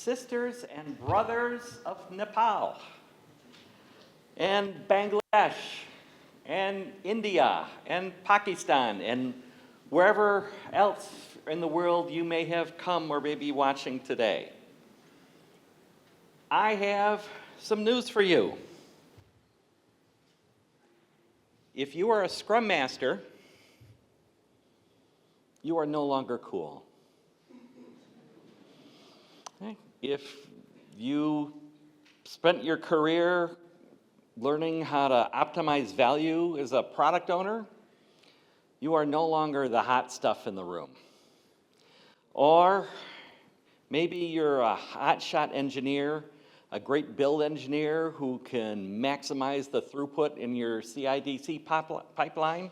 sisters and brothers of Nepal, and Bangladesh, and India, and Pakistan, and wherever else in the world you may have come or may be watching today. I have some news for you. If you are a Scrum Master, you are no longer cool. Okay? If you spent your career learning how to optimize value as a product owner, you are no longer the hot stuff in the room. Or maybe you're a hotshot engineer, a great build engineer who can maximize the throughput in your CI/CD pipeline.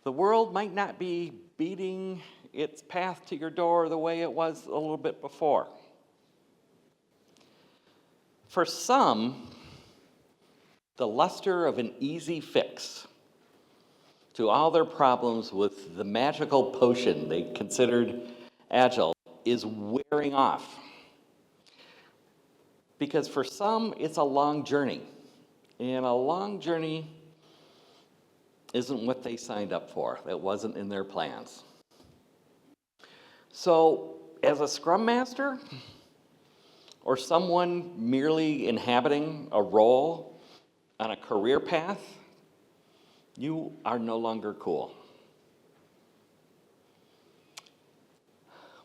The world might not be beating its path to your door the way it was a little bit before. For some, the luster of an easy fix to all their problems with the magical potion they considered Agile is wearing off. Because for some, it's a long journey. And a long journey isn't what they signed up for. That wasn't in their plans. So, as a Scrum Master, or someone merely inhabiting a role on a career path, you are no longer cool.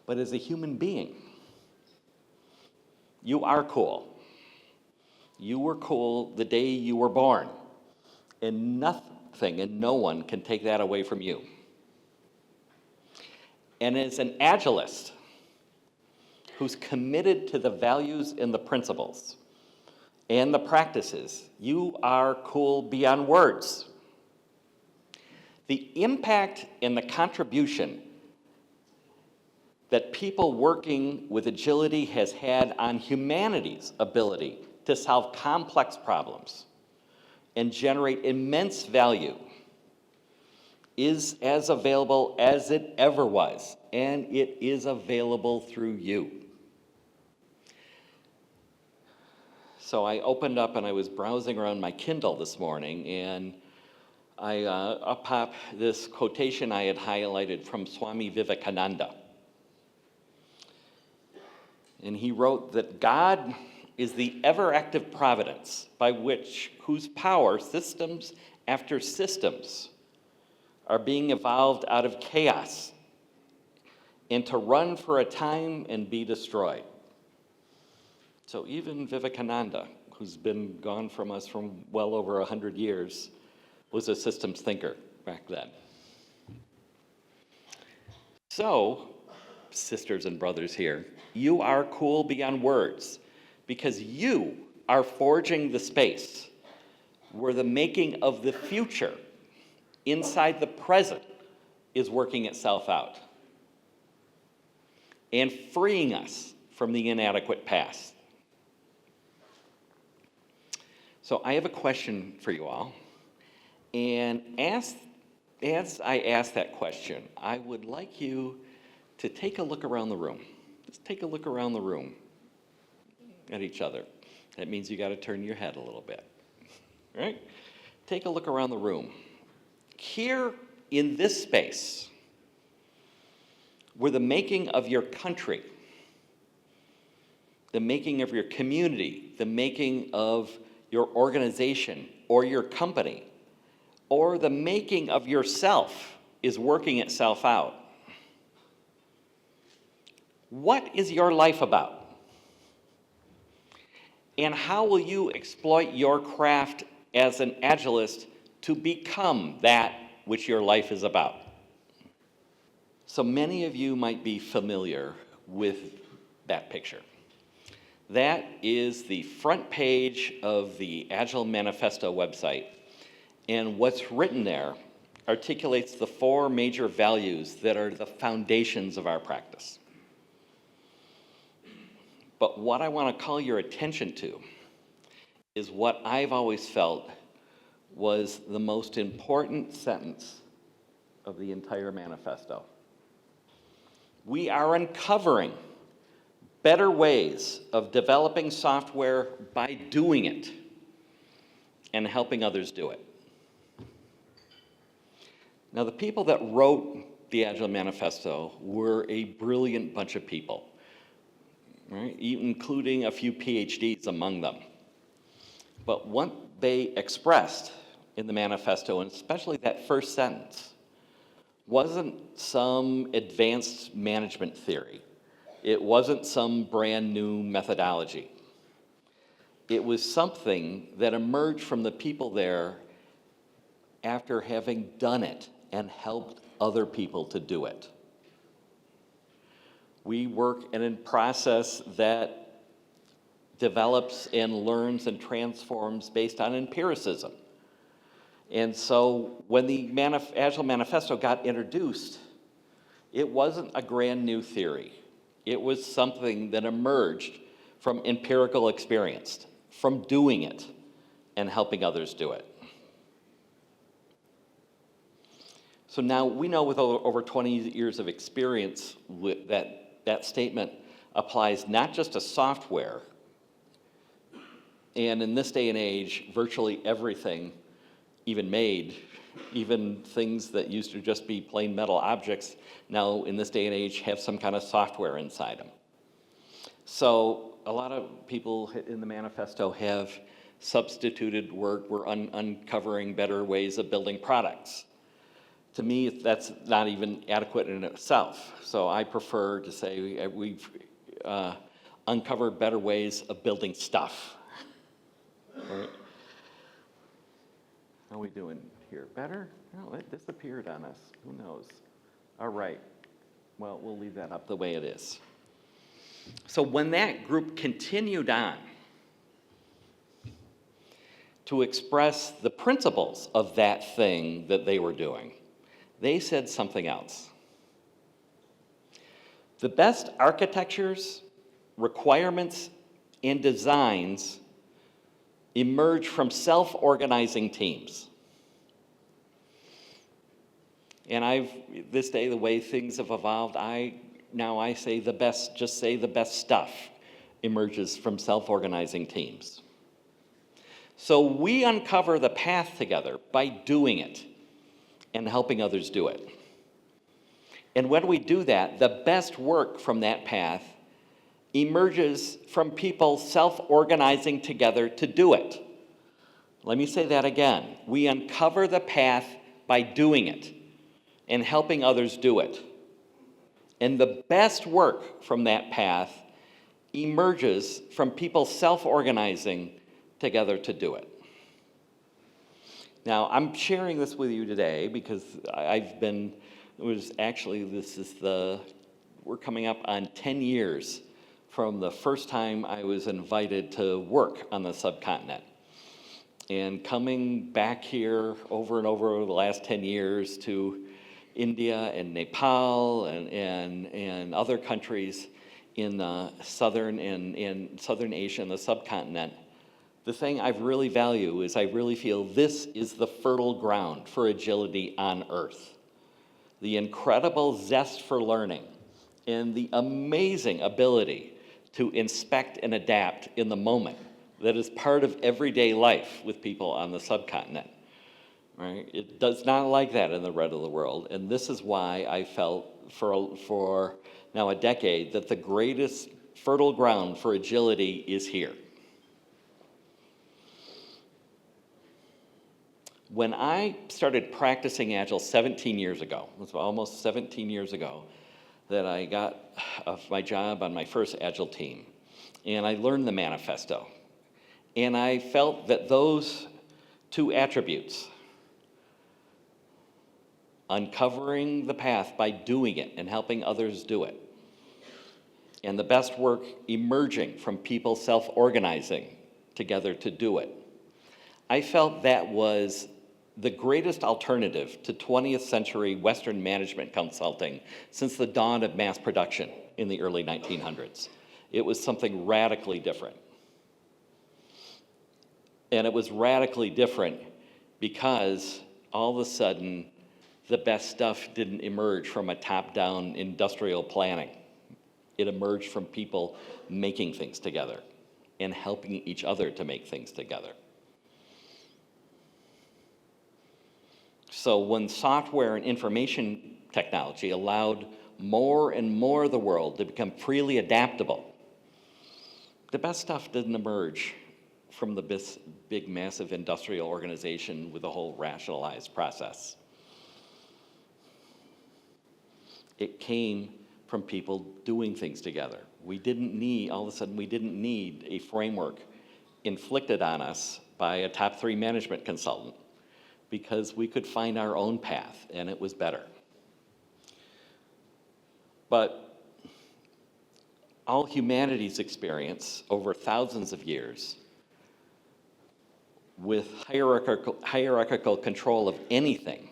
But as a human being, you are cool. You were cool the day you were born, and nothing and no one can take that away from you. And as an Agilist who's committed to the values and the principles and the practices, you are cool beyond words. The impact and the contribution that people working with agility has had on humanity's ability to solve complex problems and generate immense value is as available as it ever was, and it is available through you. So I opened up and I was browsing around my Kindle this morning, and up popped this quotation I had highlighted from Swami Vivekananda. And he wrote that God is the ever-active providence by whose power systems after systems are being evolved out of chaos and to run for a time and be destroyed. So even Vivekananda, who's been gone from us for well over 100 years, was a systems thinker back then. So, sisters and brothers here, you are cool beyond words because you are forging the space where the making of the future inside the present is working itself out and freeing us from the inadequate past. So I have a question for you all, and as I ask that question, I would like you to take a look around the room. Just take a look around the room at each other. That means you got to turn your head a little bit, right? Take a look around the room. Here in this space, where the making of your country, the making of your community, the making of your organization or your company, or the making of yourself is working itself out. What is your life about? And how will you exploit your craft as an Agilist to become that which your life is about? So many of you might be familiar with that picture. That is the front page of the Agile Manifesto website. And what's written there articulates the 4 major values that are the foundations of our practice. But what I want to call your attention to is what I've always felt was the most important sentence of the entire manifesto. We are uncovering better ways of developing software by doing it and helping others do it. Now, the people that wrote the Agile Manifesto were a brilliant bunch of people, right? Including a few PhDs among them. But what they expressed in the manifesto, and especially that first sentence, wasn't some advanced management theory. It wasn't some brand new methodology. It was something that emerged from the people there after having done it and helped other people to do it. We work in a process that develops and learns and transforms based on empiricism. And so when the Agile Manifesto got introduced, it wasn't a brand new theory. It was something that emerged from empirical experience, from doing it and helping others do it. So now we know with over 20 years of experience that statement applies not just to software, and in this day and age, virtually everything even made, even things that used to just be plain metal objects, now in this day and age have some kind of software inside them. So a lot of people in the manifesto have substituted work. We're uncovering better ways of building products. To me, that's not even adequate in itself. So I prefer to say we've uncovered better ways of building stuff. Right? How are we doing here? Better? No, it disappeared on us. Who knows? All right. Well, we'll leave that up the way it is. So when that group continued on to express the principles of that thing that they were doing, they said something else. The best architectures, requirements, and designs emerge from self-organizing teams. And this day, the way things have evolved, I say the best stuff emerges from self-organizing teams. So we uncover the path together by doing it and helping others do it. And when we do that, the best work from that path emerges from people self-organizing together to do it. Let me say that again. We uncover the path by doing it and helping others do it. And the best work from that path emerges from people self-organizing together to do it. Now, I'm sharing this with you today because we're coming up on 10 years from the first time I was invited to work on the subcontinent. And coming back here over and over the last 10 years to India and Nepal and other countries in Southern Asia and the subcontinent, the thing I really value is I really feel this is the fertile ground for agility on Earth. The incredible zest for learning and the amazing ability to inspect and adapt in the moment that is part of everyday life with people on the subcontinent. Right? It does not like that in the rest of the world, and this is why I felt for now a decade that the greatest fertile ground for agility is here. When I started practicing Agile 17 years ago, it was almost 17 years ago, that I got my job on my first Agile team, and I learned the manifesto. And I felt that those two attributes, uncovering the path by doing it and helping others do it, and the best work emerging from people self-organizing together to do it, I felt that was the greatest alternative to 20th century Western management consulting since the dawn of mass production in the early 1900s. It was something radically different. And it was radically different because all of a sudden, the best stuff didn't emerge from a top-down industrial planning. It emerged from people making things together and helping each other to make things together. So when software and information technology allowed more and more of the world to become freely adaptable, the best stuff didn't emerge from the big, massive industrial organization with a whole rationalized process. It came from people doing things together. We didn't need, all of a sudden, we didn't need a framework inflicted on us by a top 3 management consultant, because we could find our own path, and it was better. But all humanity's experience over thousands of years with hierarchical control of anything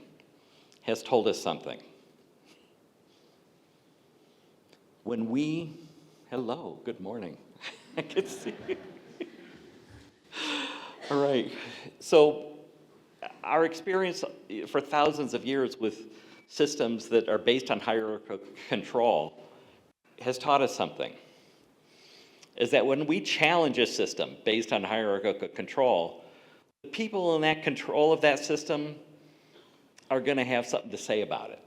has told us something. When we, hello, good morning. I can see you. All right, so our experience for thousands of years with systems that are based on hierarchical control has taught us something. Is that when we challenge a system based on hierarchical control, the people in that control of that system are going to have something to say about it.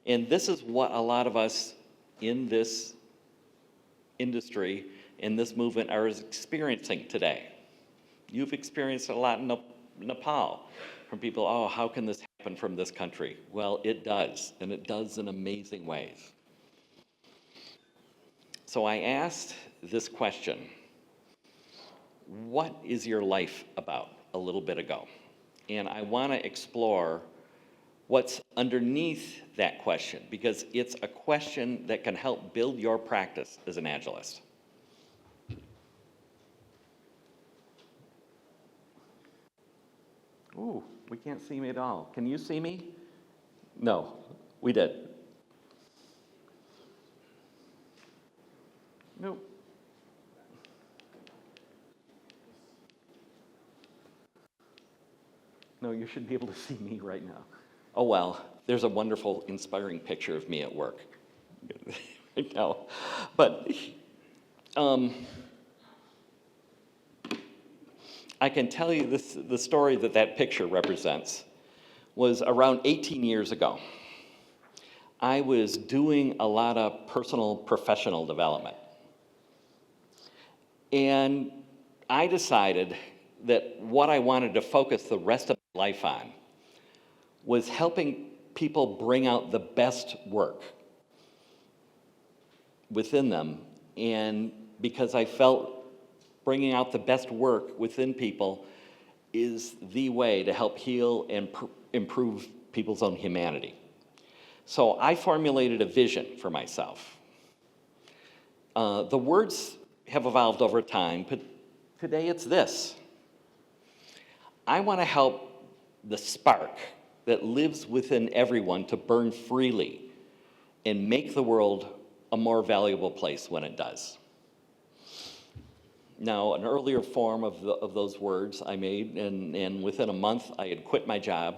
And this is what a lot of us in this industry, in this movement, are experiencing today. You've experienced it a lot in Nepal from people, oh, how can this happen from this country? Well, it does, and it does in amazing ways. So I asked this question, what is your life about, a little bit ago? And I want to explore what's underneath that question, because it's a question that can help build your practice as an Agilist. Ooh, we can't see me at all. Can you see me? No, we did. Nope. No, you should be able to see me right now. Oh, well, there's a wonderful, inspiring picture of me at work. I know. But I can tell you the story that picture represents was around 18 years ago. I was doing a lot of personal professional development. And I decided that what I wanted to focus the rest of my life on was helping people bring out the best work within them. And because I felt bringing out the best work within people is the way to help heal and improve people's own humanity. So I formulated a vision for myself. The words have evolved over time, but today it's this. I want to help the spark that lives within everyone to burn freely and make the world a more valuable place when it does. Now, an earlier form of those words I made, and within a month I had quit my job.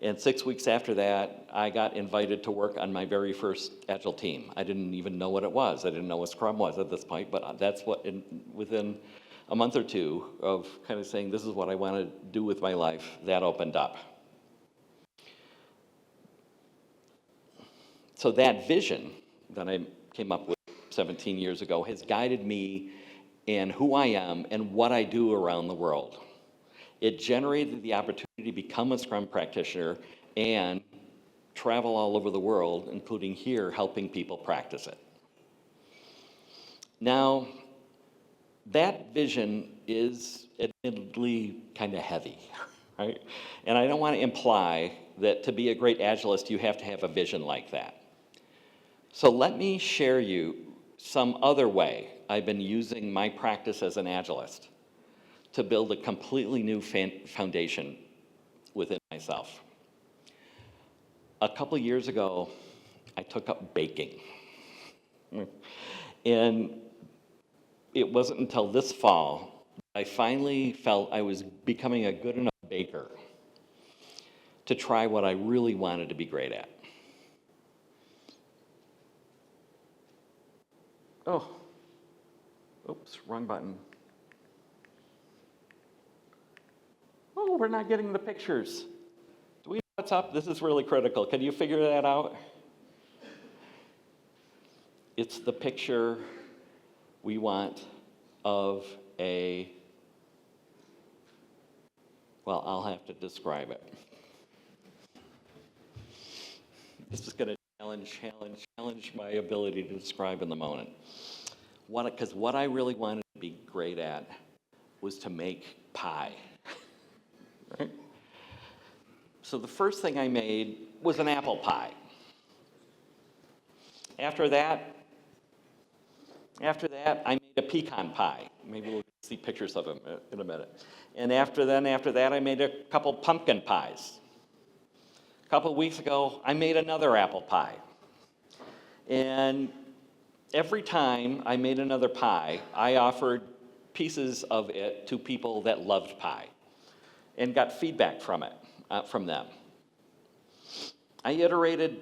And 6 weeks after that, I got invited to work on my very first Agile team. I didn't even know what it was. I didn't know what Scrum was at this point, but that's what, within a month or two of kind of saying, this is what I want to do with my life, that opened up. So that vision that I came up with 17 years ago has guided me in who I am and what I do around the world. It generated the opportunity to become a Scrum practitioner and travel all over the world, including here, helping people practice it. Now, that vision is admittedly kind of heavy, right? And I don't want to imply that to be a great Agilist, you have to have a vision like that. So let me share you some other way I've been using my practice as an Agilist to build a completely new foundation within myself. A couple years ago, I took up baking. And it wasn't until this fall that I finally felt I was becoming a good enough baker to try what I really wanted to be great at. Oh, oops, wrong button. Oh, we're not getting the pictures. Do we know what's up? This is really critical. Can you figure that out? It's the picture we want of a, well, I'll have to describe it. This is going to challenge my ability to describe in the moment. Because what I really wanted to be great at was to make pie. Right? So the first thing I made was an apple pie. After that, I made a pecan pie. Maybe we'll see pictures of them in a minute. And after that, I made a couple pumpkin pies. A couple of weeks ago, I made another apple pie. And every time I made another pie, I offered pieces of it to people that loved pie and got feedback from them. I iterated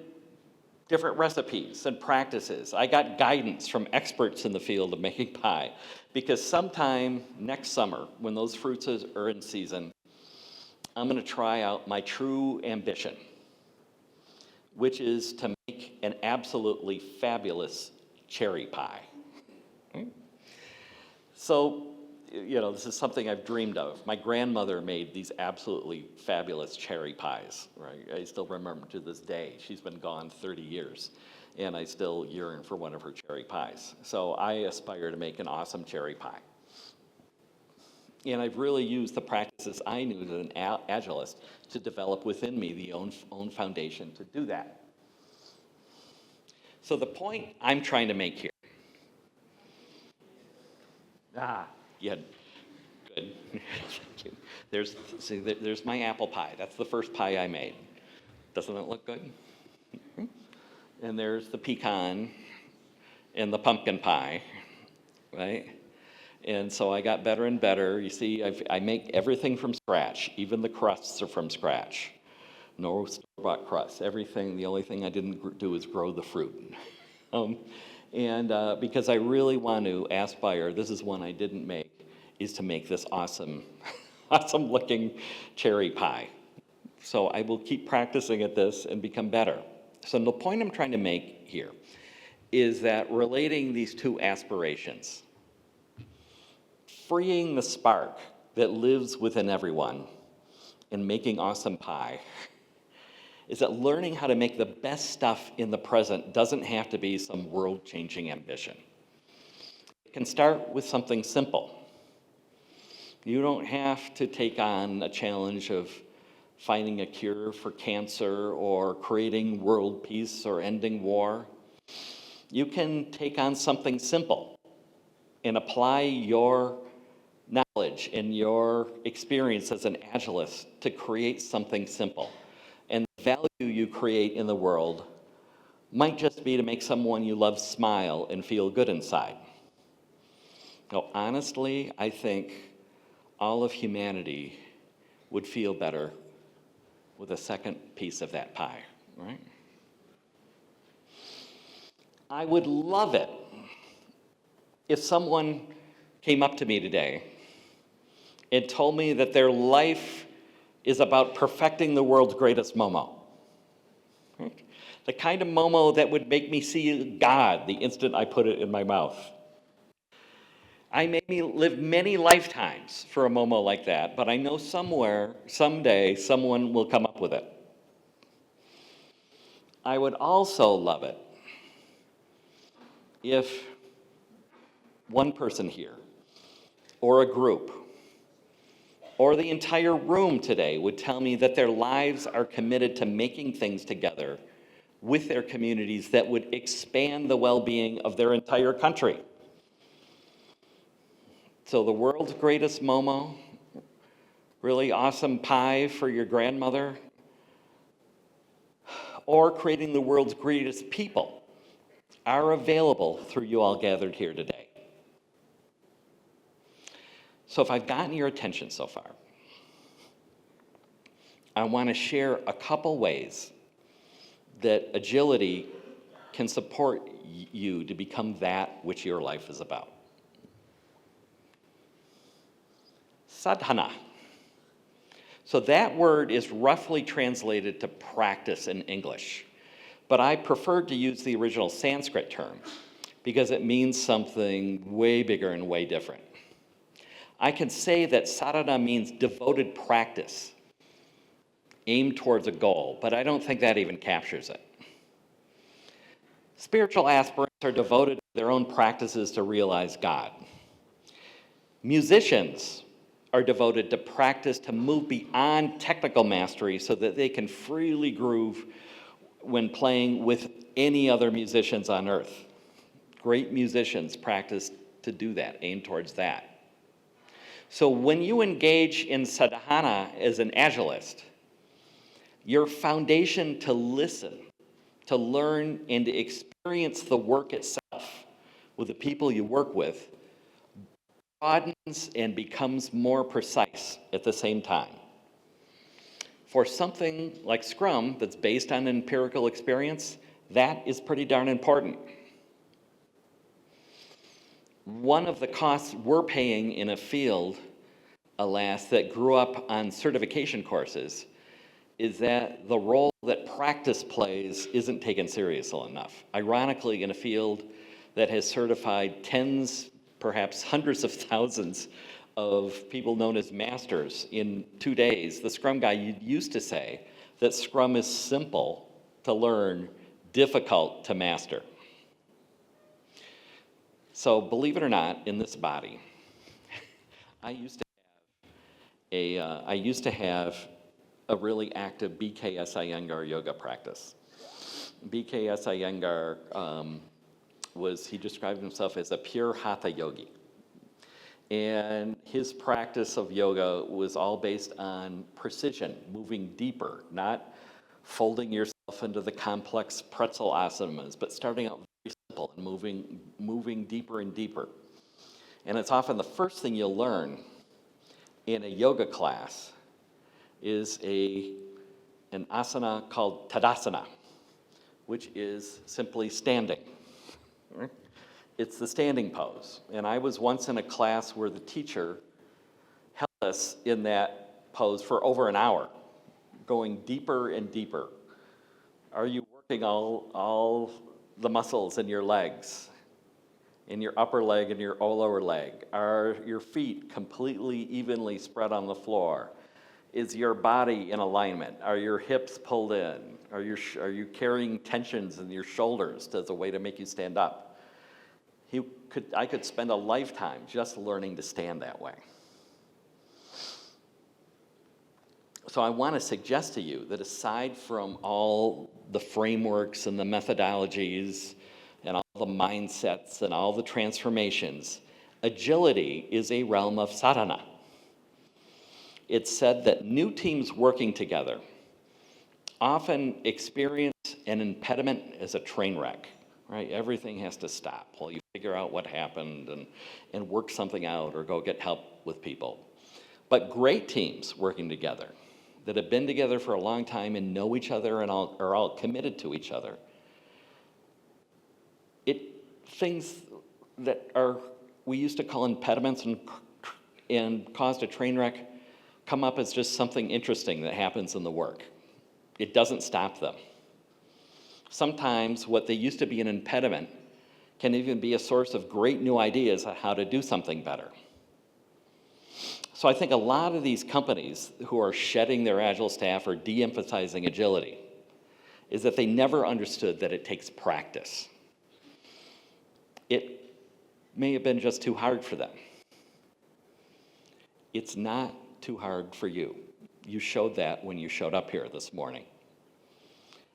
different recipes and practices. I got guidance from experts in the field of making pie, because sometime next summer, when those fruits are in season, I'm going to try out my true ambition, which is to make an absolutely fabulous cherry pie. So, this is something I've dreamed of. My grandmother made these absolutely fabulous cherry pies, right? I still remember to this day. She's been gone 30 years, and I still yearn for one of her cherry pies. So I aspire to make an awesome cherry pie. And I've really used the practices I knew as an Agilist to develop within me the own foundation to do that. So the point I'm trying to make here. Yeah, good. There's my apple pie. That's the first pie I made. Doesn't it look good? And there's the pecan and the pumpkin pie, right? And so I got better and better. You see, I make everything from scratch. Even the crusts are from scratch. No store-bought crusts. Everything, the only thing I didn't do is grow the fruit. Because I really want to aspire, this is one I didn't make, is to make this awesome looking cherry pie. So I will keep practicing at this and become better. So the point I'm trying to make here is that relating these two aspirations, freeing the spark that lives within everyone and making awesome pie, is that learning how to make the best stuff in the present doesn't have to be some world-changing ambition. It can start with something simple. You don't have to take on a challenge of finding a cure for cancer or creating world peace or ending war. You can take on something simple and apply your knowledge and your experience as an Agilist to create something simple. And the value you create in the world might just be to make someone you love smile and feel good inside. Now, honestly, I think all of humanity would feel better with a second piece of that pie, right? I would love it if someone came up to me today and told me that their life is about perfecting the world's greatest Momo. Right? The kind of Momo that would make me see God the instant I put it in my mouth. I may live many lifetimes for a Momo like that, but I know somewhere, someday, someone will come up with it. I would also love it if one person here, or a group, or the entire room today would tell me that their lives are committed to making things together with their communities that would expand the well-being of their entire country. So the world's greatest Momo, really awesome pie for your grandmother, or creating the world's greatest people are available through you all gathered here today. So if I've gotten your attention so far, I want to share a couple ways that agility can support you to become that which your life is about. Sadhana. So that word is roughly translated to practice in English, but I preferred to use the original Sanskrit term because it means something way bigger and way different. I can say that sadhana means devoted practice, aimed towards a goal, but I don't think that even captures it. Spiritual aspirants are devoted to their own practices to realize God. Musicians are devoted to practice to move beyond technical mastery so that they can freely groove when playing with any other musicians on earth. Great musicians practice to do that, aim towards that. So when you engage in sadhana as an Agilist, your foundation to listen, to learn, and to experience the work itself with the people you work with broadens and becomes more precise at the same time. For something like Scrum that's based on empirical experience, that is pretty darn important. One of the costs we're paying in a field, alas, that grew up on certification courses is that the role that practice plays isn't taken seriously enough. Ironically, in a field that has certified tens, perhaps hundreds of thousands of people known as masters in 2 days, the Scrum guy used to say that Scrum is simple to learn, difficult to master. So believe it or not, in this body, I used to have a really active BKS Iyengar yoga practice. BKS Iyengar he described himself as a pure hatha yogi. And his practice of yoga was all based on precision, moving deeper, not folding yourself into the complex pretzel asanas, but starting out very simple and moving deeper and deeper. And it's often the first thing you'll learn in a yoga class is an asana called Tadasana, which is simply standing. Right? It's the standing pose. And I was once in a class where the teacher held us in that pose for over an hour, going deeper and deeper. Are you working all the muscles in your legs, in your upper leg and your lower leg? Are your feet completely evenly spread on the floor? Is your body in alignment? Are your hips pulled in? Are you carrying tensions in your shoulders as a way to make you stand up? I could spend a lifetime just learning to stand that way. So I want to suggest to you that aside from all the frameworks and the methodologies and all the mindsets and all the transformations, agility is a realm of sadhana. It's said that new teams working together often experience an impediment as a train wreck, right? Everything has to stop while you figure out what happened and work something out or go get help with people. But great teams working together that have been together for a long time and know each other and are all committed to each other, things that we used to call impediments and caused a train wreck come up as just something interesting that happens in the work. It doesn't stop them. Sometimes what they used to be an impediment can even be a source of great new ideas on how to do something better. So I think a lot of these companies who are shedding their Agile staff or de-emphasizing agility is that they never understood that it takes practice. It may have been just too hard for them. It's not too hard for you. You showed that when you showed up here this morning.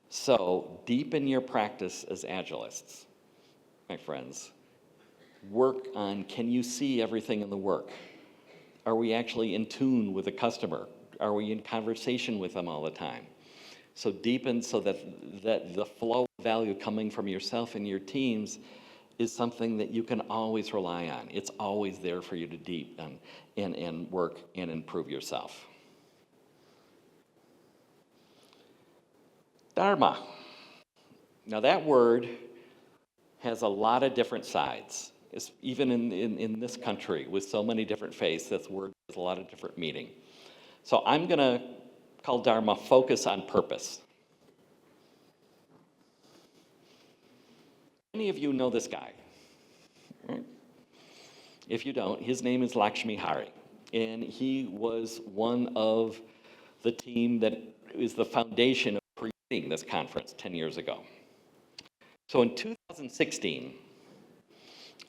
So deepen your practice as Agilists, my friends. Work on, can you see everything in the work? Are we actually in tune with the customer? Are we in conversation with them all the time? So deepen so that the flow of value coming from yourself and your teams is something that you can always rely on. It's always there for you to deepen and work and improve yourself. Dharma. Now that word has a lot of different sides. It's even in this country with so many different faiths, this word has a lot of different meaning. So I'm going to call Dharma focus on purpose. Many of you know this guy. Right? If you don't, his name is Lakshmi Hari, and he was one of the team that is the foundation of creating this conference 10 years ago. So in 2016,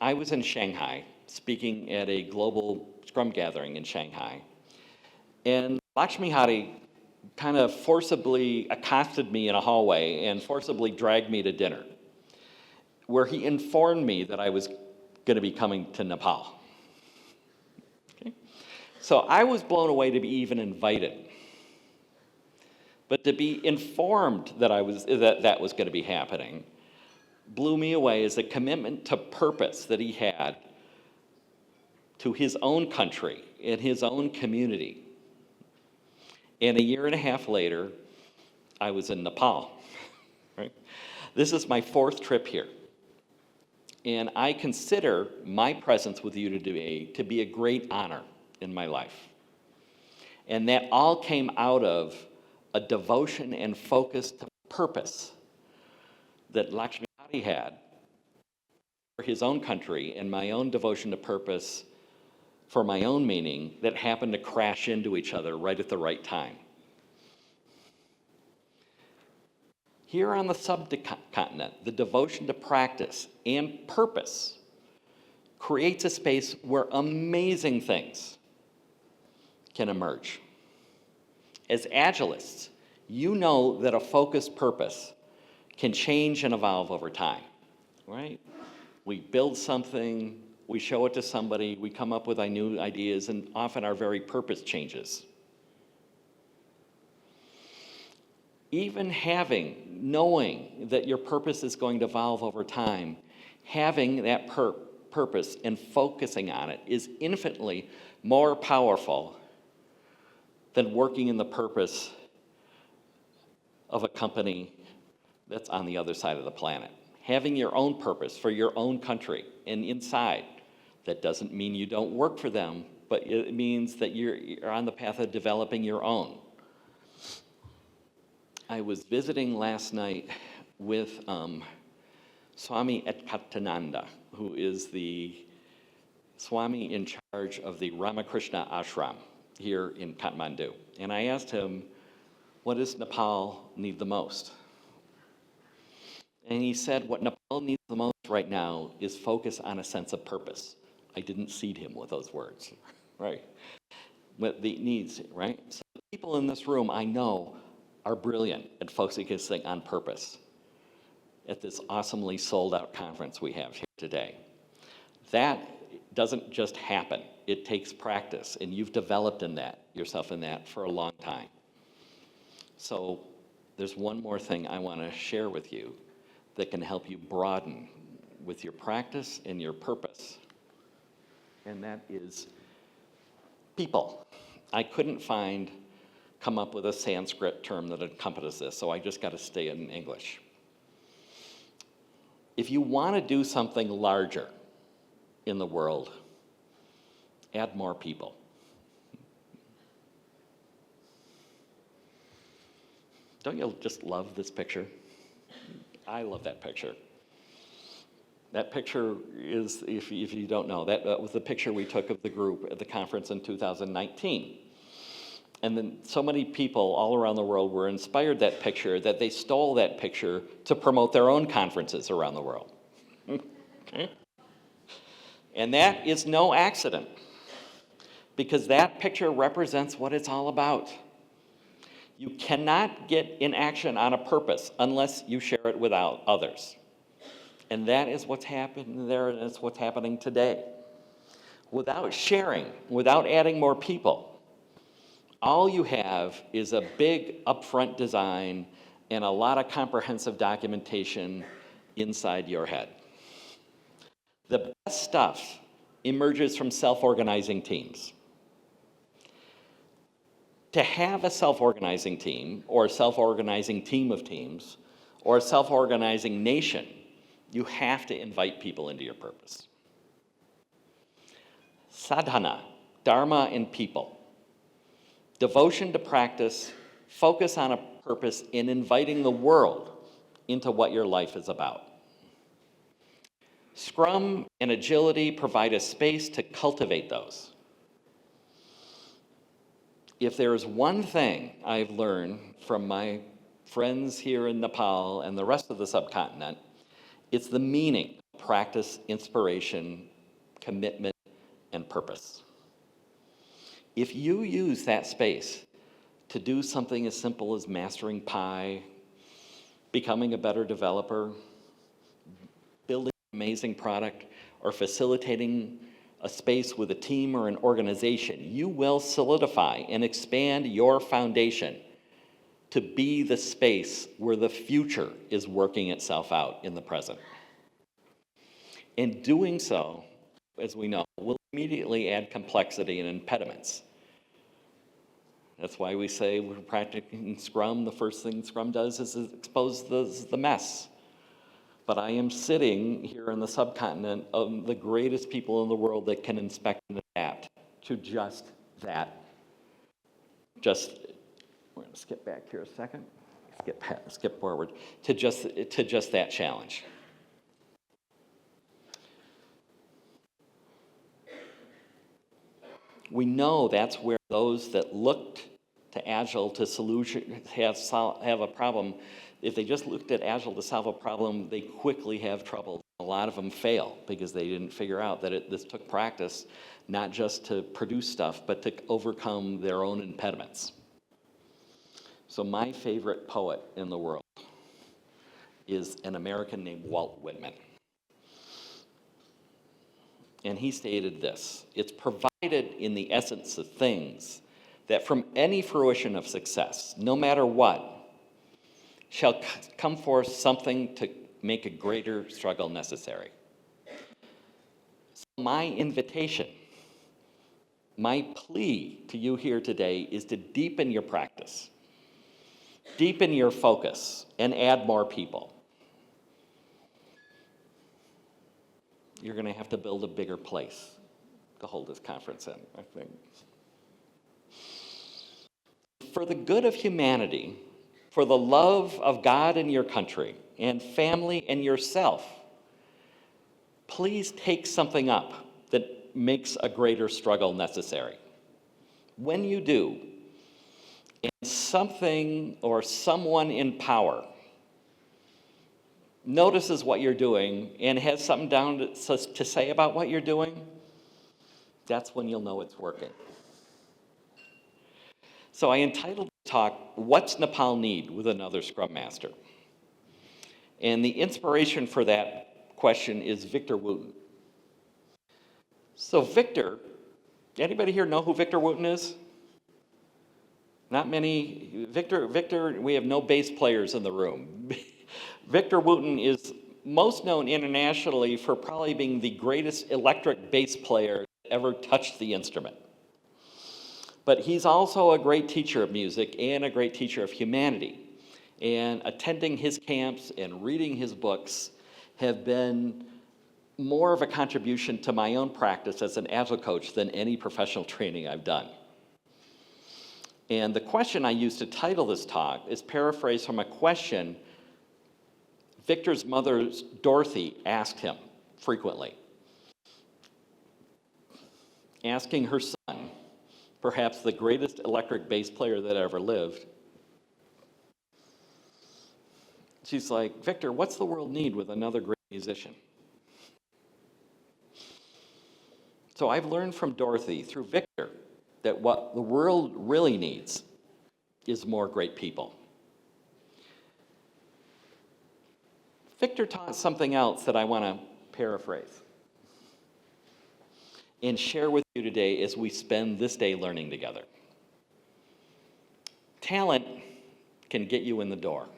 I was in Shanghai speaking at a global Scrum gathering in Shanghai, and Lakshmi Hari kind of forcibly accosted me in a hallway and forcibly dragged me to dinner, where he informed me that I was going to be coming to Nepal. Okay? So I was blown away to be even invited. But to be informed that that was going to be happening blew me away as a commitment to purpose that he had to his own country and his own community. And a year and a half later, I was in Nepal. Right? This is my 4th trip here. And I consider my presence with you today to be a great honor in my life. And that all came out of a devotion and focus to purpose that Lakshmi Hari had for his own country, and my own devotion to purpose for my own meaning that happened to crash into each other right at the right time. Here on the subcontinent, the devotion to practice and purpose creates a space where amazing things can emerge. As Agilists, you know that a focused purpose can change and evolve over time, right? We build something, we show it to somebody, we come up with new ideas, and often our very purpose changes. Even knowing that your purpose is going to evolve over time, having that purpose and focusing on it is infinitely more powerful than working in the purpose of a company that's on the other side of the planet. Having your own purpose for your own country and inside, that doesn't mean you don't work for them, but it means that you're on the path of developing your own. I was visiting last night with Swami Etkatananda, who is the Swami in charge of the Ramakrishna Ashram here in Kathmandu. And I asked him, what does Nepal need the most? And he said, what Nepal needs the most right now is focus on a sense of purpose. I didn't seed him with those words, right? What the needs, right? So the people in this room I know are brilliant at focusing on purpose at this awesomely sold out conference we have here today. That doesn't just happen. It takes practice, and you've developed yourself in that for a long time. So there's one more thing I want to share with you that can help you broaden with your practice and your purpose. And that is people. I couldn't come up with a Sanskrit term that encompasses this, so I just got to stay in English. If you want to do something larger in the world, add more people. Don't you just love this picture? I love that picture. That picture is, if you don't know, that was the picture we took of the group at the conference in 2019. And then so many people all around the world were inspired that picture that they stole that picture to promote their own conferences around the world. Okay? And that is no accident, because that picture represents what it's all about. You cannot get in action on a purpose unless you share it with others. And that is what's happened there, and it's what's happening today. Without sharing, without adding more people, all you have is a big upfront design and a lot of comprehensive documentation inside your head. The best stuff emerges from self-organizing teams. To have a self-organizing team, or a self-organizing team of teams, or a self-organizing nation You have to invite people into your purpose. Sadhana, dharma and people. Devotion to practice, focus on a purpose in inviting the world into what your life is about. Scrum and agility provide a space to cultivate those. If there's one thing I've learned from my friends here in Nepal and the rest of the subcontinent, it's the meaning of practice, inspiration, commitment, and purpose. If you use that space to do something as simple as mastering Pi, becoming a better developer, building an amazing product, or facilitating a space with a team or an organization, you will solidify and expand your foundation to be the space where the future is working itself out in the present. In doing so, as we know, will immediately add complexity and impediments. That's why we say we're practicing Scrum. The first thing Scrum does is expose the mess. But I am sitting here in the subcontinent of the greatest people in the world that can inspect and adapt to just that. We're going to skip back here a second. Skip forward to just that challenge. We know that's where those that looked to Agile to have a problem. If they just looked at Agile to solve a problem, they quickly have trouble. A lot of them fail because they didn't figure out that this took practice, not just to produce stuff, but to overcome their own impediments. So my favorite poet in the world is an American named Walt Whitman. And he stated this: it's provided in the essence of things that from any fruition of success, no matter what, shall come forth something to make a greater struggle necessary. So my invitation, my plea to you here today is to deepen your practice, deepen your focus, and add more people. You're going to have to build a bigger place to hold this conference in, I think. For the good of humanity, for the love of God and your country, and family and yourself, please take something up that makes a greater struggle necessary. When you do, and something or someone in power notices what you're doing and has something down to say about what you're doing, that's when you'll know it's working. So I entitled the talk, What's Nepal Need with Another Scrum Master? And the inspiration for that question is Victor Wooten. So Victor, anybody here know who Victor Wooten is? Not many. Victor, we have no bass players in the room. Victor Wooten is most known internationally for probably being the greatest electric bass player that ever touched the instrument. But he's also a great teacher of music and a great teacher of humanity. And attending his camps and reading his books have been more of a contribution to my own practice as an Agile coach than any professional training I've done. And the question I used to title this talk is paraphrased from a question Victor's mother, Dorothy, asked him frequently. Asking her son, perhaps the greatest electric bass player that ever lived, she's like, Victor, what's the world need with another great musician? So I've learned from Dorothy through Victor that what the world really needs is more great people. Victor taught something else that I want to paraphrase and share with you today as we spend this day learning together. Talent can get you in the door.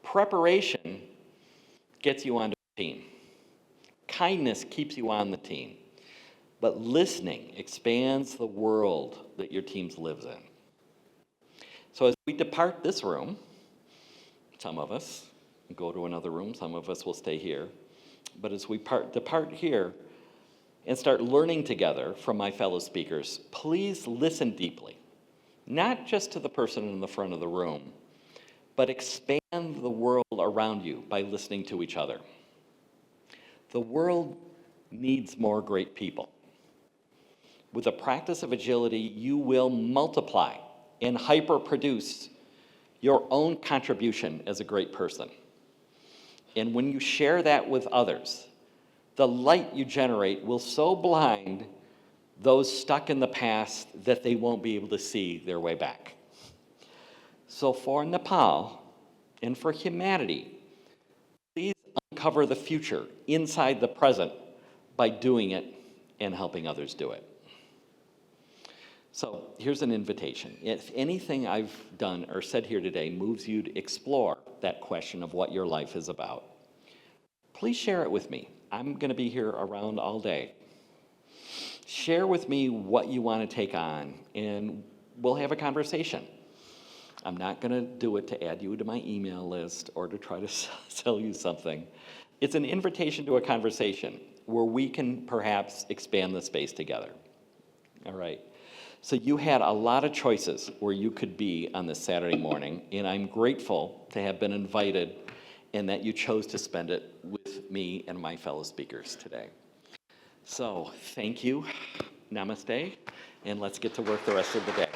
Preparation gets you onto the team. Kindness keeps you on the team. But listening expands the world that your team lives in. So as we depart this room, some of us, and go to another room. Some of us will stay here. But as we depart here and start learning together from my fellow speakers, please listen deeply, not just to the person in the front of the room, but expand the world around you by listening to each other. The world needs more great people. With the practice of agility, you will multiply and hyper-produce your own contribution as a great person. And when you share that with others, the light you generate will so blind those stuck in the past that they won't be able to see their way back. So for Nepal and for humanity, please uncover the future inside the present by doing it and helping others do it. So here's an invitation. If anything I've done or said here today moves you to explore that question of what your life is about, please share it with me. I'm going to be here around all day. Share with me what you want to take on, and we'll have a conversation. I'm not going to do it to add you to my email list or to try to sell you something. It's an invitation to a conversation where we can perhaps expand the space together. All right. So you had a lot of choices where you could be on this Saturday morning, and I'm grateful to have been invited and that you chose to spend it with me and my fellow speakers today. So thank you, namaste, and let's get to work the rest of the day.